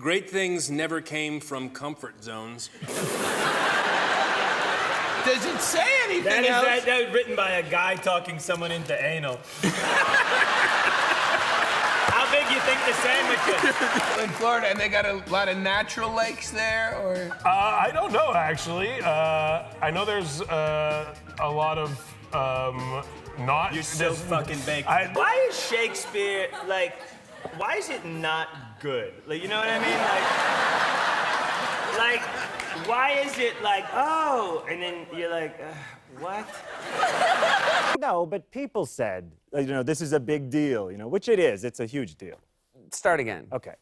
Great things never came from comfort zones. Does it say anything else? That was written by a guy talking someone into anal. How big you think the sandwich is? In Florida, and they got a lot of natural lakes there, or? I don't know, actually. I know there's a lot of not. You're so fucking baked. Why is Shakespeare, like, why is it not good? Like, you know what I mean? Like, why is it like, oh, and then you're like, what? No, but people said, this is a big deal, which it is. It's a huge deal. Start again. Okay.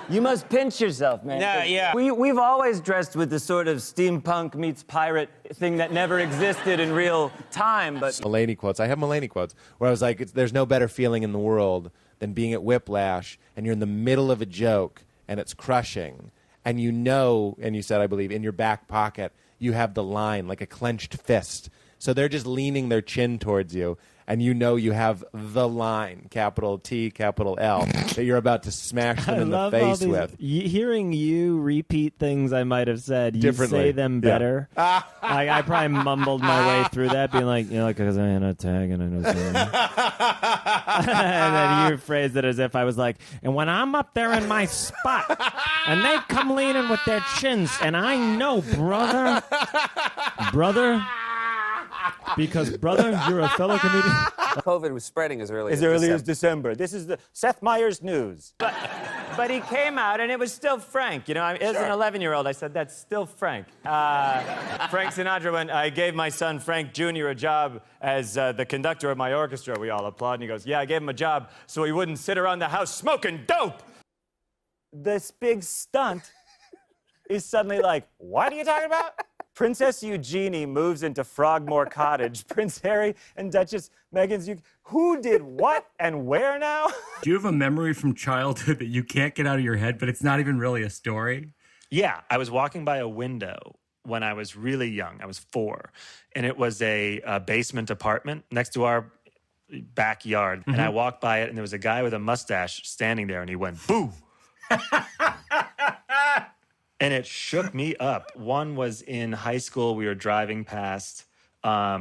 You must pinch yourself, man. Yeah. We've always dressed with the sort of steampunk meets pirate thing that never existed in real time, but... Mulaney quotes. I have Mulaney quotes where I was like, there's no better feeling in the world than being at Whiplash and you're in the middle of a joke and it's crushing. And you know, and you said, I believe, in your back pocket, you have the line, like a clenched fist. So they're just leaning their chin towards you, and you know you have the line, capital T, capital L, that you're about to smash them in the face with. Hearing you repeat things I might have said, you Differently. say them better. Yeah. I probably mumbled my way through that, being like, because I had a tag and I know something. And then you phrased it as if I was like, and when I'm up there in my spot, and they come leaning with their chins, and I know, brother, because, brother, you're a fellow comedian. COVID was spreading as early as December. This is the Seth Meyers news. But he came out, and it was still Frank. As an 11-year-old, I said, that's still Frank. Frank Sinatra, when I gave my son, Frank Jr., a job as the conductor of my orchestra, we all applaud, and he goes, yeah, I gave him a job so he wouldn't sit around the house smoking dope. This big stunt is suddenly like, what are you talking about? Princess Eugenie moves into Frogmore Cottage. Prince Harry and Duchess Meghan's... Who did what and where now? Do you have a memory from childhood that you can't get out of your head, but it's not even really a story? Yeah, I was walking by a window when I was really young. I was 4. And it was a basement apartment next to our backyard. Mm-hmm. And I walked by it, and there was a guy with a mustache standing there, and he went, boo! And it shook me up. One was in high school. We were driving past. I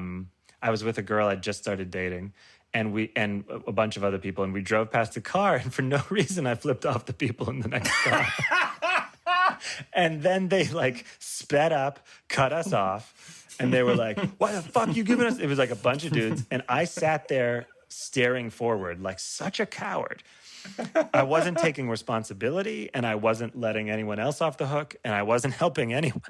was with a girl I'd just started dating, and a bunch of other people, and we drove past a car, and for no reason, I flipped off the people in the next car. And then they, sped up, cut us off, and they were like, why the fuck are you giving us? It was like a bunch of dudes, and I sat there staring forward like such a coward. I wasn't taking responsibility, and I wasn't letting anyone else off the hook, and I wasn't helping anyone.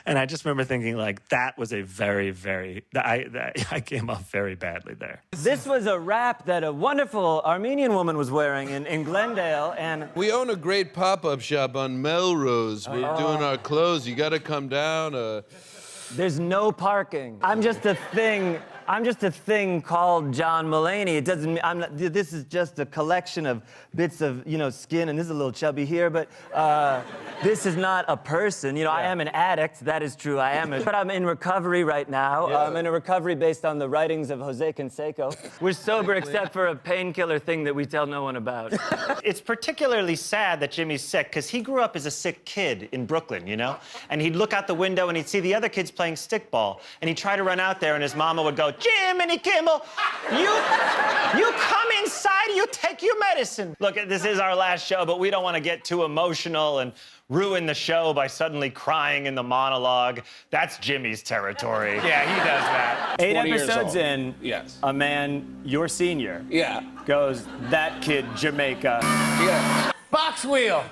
And I just remember thinking, that was a very, very... I came off very badly there. This was a wrap that a wonderful Armenian woman was wearing in Glendale, and... We own a great pop-up shop on Melrose. We're doing our clothes. You got to come down. There's no parking. I'm just a thing called John Mulaney. It doesn't. This is just a collection of bits of skin, and this is a little chubby here. But this is not a person. I am an addict. That is true. I am. But I'm in recovery right now. Yeah. I'm in a recovery based on the writings of Jose Canseco. We're sober except for a painkiller thing that we tell no one about. It's particularly sad that Jimmy's sick because he grew up as a sick kid in Brooklyn, And he'd look out the window and he'd see the other kids playing stickball, and he'd try to run out there, and his mama would go, Jiminy Kimmel, you come inside, you take your medicine. Look, this is our last show, but we don't want to get too emotional and ruin the show by suddenly crying in the monologue. That's Jimmy's territory. Yeah, he does that. 8 episodes in, Yes. a man, your senior, Yeah. goes, that kid, Jamaica. Yeah. Box wheel.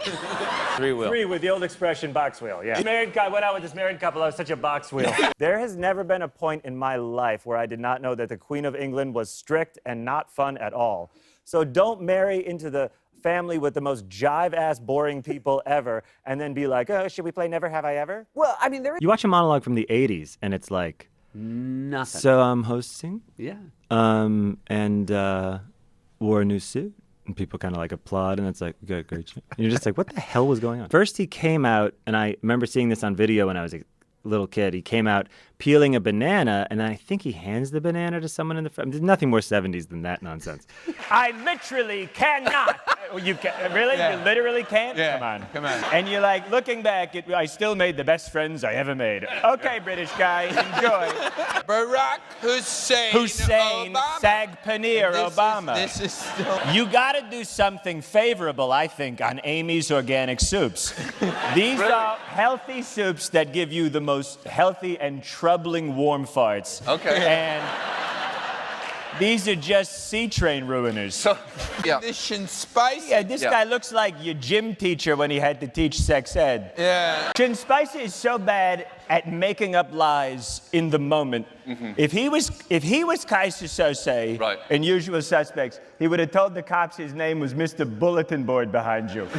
3 wheel. 3 with the old expression, box wheel, yeah. I went out with this married couple. I was such a box wheel. There has never been a point in my life where I did not know that the Queen of England was strict and not fun at all. So don't marry into the family with the most jive-ass boring people ever and then be like, oh, should we play Never Have I Ever? Well, I mean, You watch a monologue from the 80s, and it's like, nothing. so I'm hosting, Yeah. and wore a new suit. And people kind of applaud, and it's like, good, great. And you're just like, what the hell was going on? First, he came out, and I remember seeing this on video when I was a little kid. He came out peeling a banana, and I think he hands the banana to someone in the front. There's nothing more 70s than that nonsense. I literally cannot You can, really? Yeah. You literally can't? Yeah. Come on. And you're like, looking back, I still made the best friends I ever made. Okay, British guy, enjoy. Barack Hussein Obama. Sag Paneer Obama. This is still... You gotta do something favorable, I think, on Amy's Organic Soups. These are healthy soups that give you the most healthy and troubling warm farts. Okay. And these are just C-train ruiners. So, Dish and Spice? Yeah, this guy looks like your gym teacher when he had to teach sex ed. Yeah. Shin Spicer is so bad at making up lies in the moment. Mm-hmm. If he was Kaiser Sose Right. in Usual Suspects, he would have told the cops his name was Mr. Bulletin Board behind you.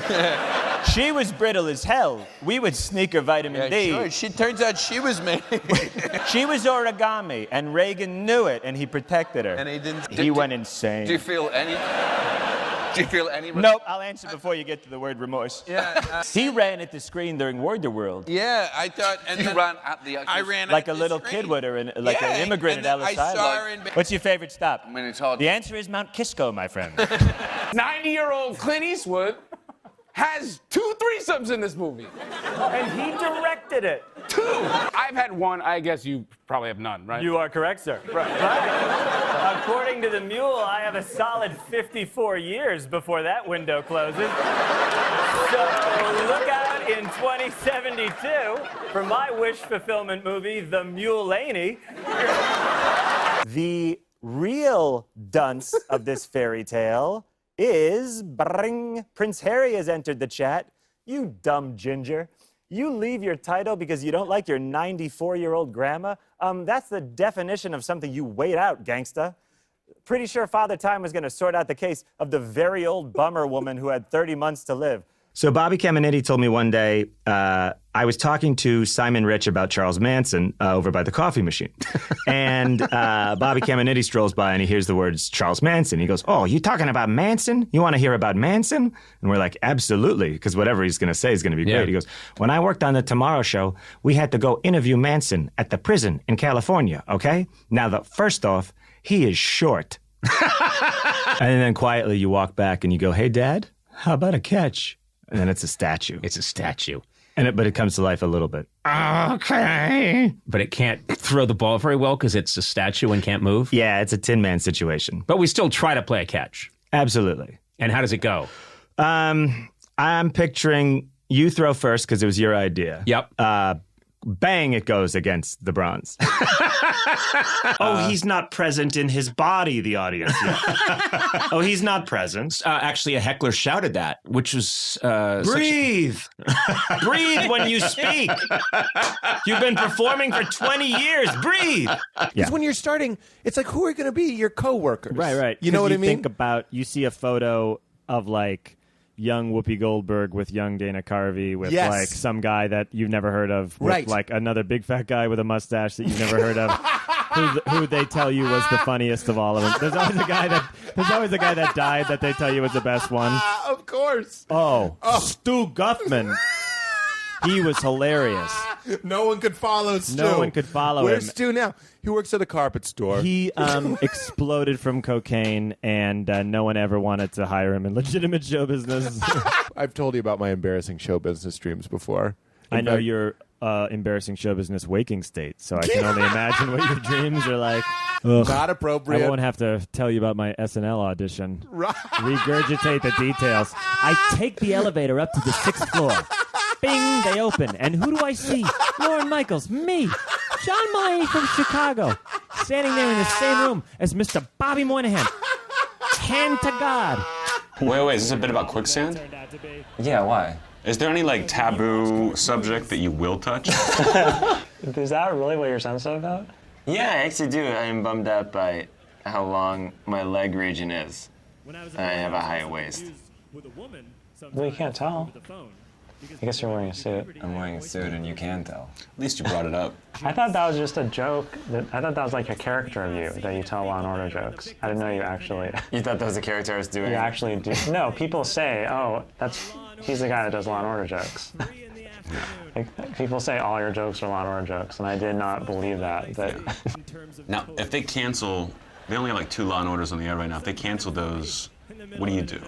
She was brittle as hell. We would sneak her vitamin D. Sure. She turns out she was made. She was origami, and Reagan knew it, and he protected her. And he didn't. He went insane. Do you feel any? Nope, I'll answer before you get to the word remorse. Yeah. He ran at the screen during Wonder World. Yeah, I thought. And You then ran at the actual... I ran Like at a the little screen. kid would, or like Yeah, an immigrant and at then Ellis I saw Island. her in... What's your favorite stop? I mean, it's hard. The answer is Mount Kisco, my friend. 90-year-old Clint Eastwood has 2 threesomes in this movie. And he directed it. 2. I've had 1. I guess you probably have none, right? You are correct, sir. Right. According to the mule, I have a solid 54 years before that window closes. So look out in 2072 for my wish fulfillment movie, The Mulaney. The real dunce of this fairy tale is Prince Harry has entered the chat. You dumb ginger. You leave your title because you don't like your 94-year-old grandma? That's the definition of something you wait out, gangsta. Pretty sure Father Time was going to sort out the case of the very old bummer woman who had 30 months to live. So Bobby Caminetti told me one day, I was talking to Simon Rich about Charles Manson over by the coffee machine. And Bobby Caminetti strolls by and he hears the words Charles Manson. He goes, "Oh, you talking about Manson? You want to hear about Manson?" And we're like, absolutely, because whatever he's going to say is going to be great. He goes, "When I worked on The Tomorrow Show, we had to go interview Manson at the prison in California, okay? Now, first off, he is short." And then quietly you walk back and you go, "Hey, Dad, how about a catch?" And then it's a statue. It's a statue. But it comes to life a little bit. Okay. But it can't throw the ball very well because it's a statue and can't move? Yeah, it's a Tin Man situation. But we still try to play a catch. Absolutely. And how does it go? I'm picturing you throw first because it was your idea. Yep. Bang, it goes against the bronze. Oh, he's not present in his body, the audience. Oh, he's not present. Actually, a heckler shouted that, which was... Breathe! Breathe when you speak! You've been performing for 20 years. Breathe! Because when you're starting, it's like, who are going to be your coworkers? Right. You know what I mean? Think about, you see a photo of like young Whoopi Goldberg with young Dana Carvey with like some guy that you've never heard of with like another big fat guy with a mustache that you've never heard of. Who they tell you was the funniest of all of them. There's always a guy that died that they tell you was the best one. Of course. Oh, Stu Guffman. He was hilarious. No one could follow Stu. No one could follow him. Where's Stu now? He works at a carpet store. He exploded from cocaine, and no one ever wanted to hire him in legitimate show business. I've told you about my embarrassing show business dreams before. I know your embarrassing show business waking state, so I can only imagine what your dreams are like. Ugh. Not appropriate. I won't have to tell you about my SNL audition. Regurgitate the details. I take the elevator up to the 6th floor. Bing, they open. And who do I see? Lorne Michaels, me, John Mulaney from Chicago, standing there in the same room as Mr. Bobby Moynihan. Hand to God. Wait, is this a bit about quicksand? Yeah, why? Is there any, like, taboo subject that you will touch? Is that really what you're sensitive about? Yeah, I actually do. I am bummed out by how long my leg region is. I have a high waist. Well, you can't tell. I guess you're wearing a suit. I'm wearing a suit and you can tell. At least you brought it up. I thought that was just a joke. I thought that was like a character of you, that you tell Law and Order jokes. I didn't know you actually... You thought that was a character I was doing? You actually do. No, people say, oh, he's the guy that does Law and Order jokes. Like, people say all your jokes are Law and Order jokes, and I did not believe that. Now, if they cancel... They only have like 2 Law and Orders on the air right now. If they cancel those, what do you do?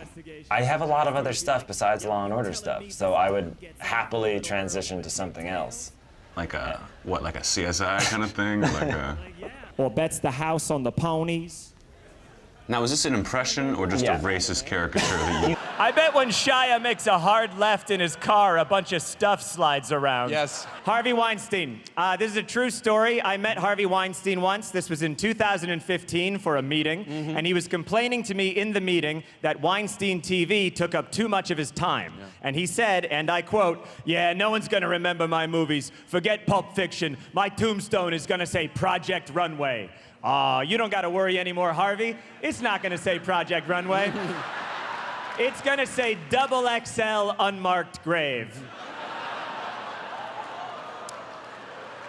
I have a lot of other stuff besides Law and Order stuff, so I would happily transition to something else. Like a CSI kind of thing? Like a... Or bets the house on the ponies. Now, is this an impression or just a racist caricature that you... I bet when Shia makes a hard left in his car, a bunch of stuff slides around. Yes. Harvey Weinstein. This is a true story. I met Harvey Weinstein once. This was in 2015 for a meeting. And he was complaining to me in the meeting that Weinstein TV took up too much of his time. And he said, and I quote, "Yeah, no one's gonna remember my movies. Forget Pulp Fiction. My tombstone is gonna say Project Runway." You don't gotta worry anymore, Harvey. It's not gonna say Project Runway. It's gonna say XXL unmarked grave.